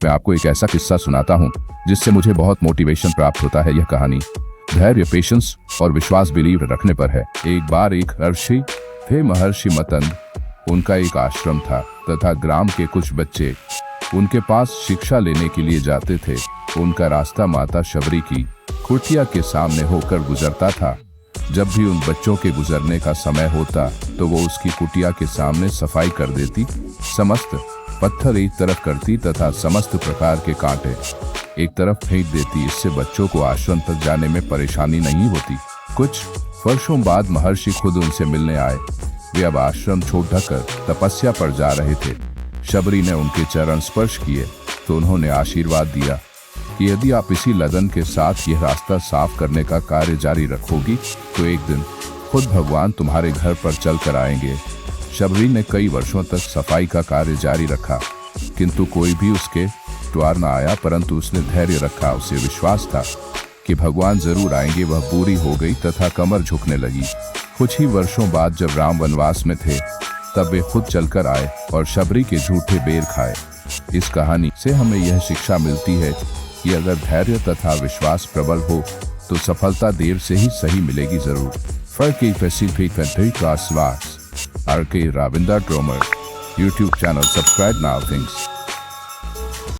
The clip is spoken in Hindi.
मैं आपको एक ऐसा किस्सा सुनाता हूँ जिससे मुझे बहुत मोटिवेशन प्राप्त होता है। यह कहानी धैर्य, पेशेंस और विश्वास बिलीव रखने पर है। एक बार एक ऋषि थे, महर्षि मतंग। उनका एक आश्रम था तथा ग्राम के कुछ बच्चे उनके पास शिक्षा लेने के लिए जाते थे। उनका रास्ता माता शबरी की कुटिया के सामने होकर गुजरता था। जब भी उन बच्चों के गुजरने का समय होता तो वो उसकी कुटिया के सामने सफाई कर देती, समस्त पत्थर एक तरफ करती तथा समस्त प्रकार के कांटे एक तरफ फेंक देती। इससे बच्चों को आश्रम तक जाने में परेशानी नहीं होती। कुछ वर्षों बाद महर्षि खुद उनसे मिलने आए। वे अब आश्रम छोड़कर तपस्या पर जा रहे थे। शबरी ने उनके चरण स्पर्श किए तो उन्होंने आशीर्वाद दिया कि यदि आप इसी लगन के साथ यह रास्ता साफ करने का कार्य जारी रखोगी तो एक दिन खुद भगवान तुम्हारे घर पर चल कर आएंगे। शबरी ने कई वर्षों तक सफाई का कार्य जारी रखा, किंतु कोई भी उसके द्वार न आया, परंतु उसने धैर्य रखा। उसे विश्वास था कि भगवान जरूर आएंगे। वह पूरी हो गई तथा कमर झुकने लगी। कुछ ही वर्षों बाद जब राम वनवास में थे तब वे खुद चलकर आए और शबरी के झूठे बेर खाए। इस कहानी से हमें यह शिक्षा मिलती है कि अगर धैर्य तथा विश्वास प्रबल हो तो सफलता देर से ही सही मिलेगी जरूर। फर्क का स्वास RK Ravinda Dromer YouTube channel, subscribe now. Thanks.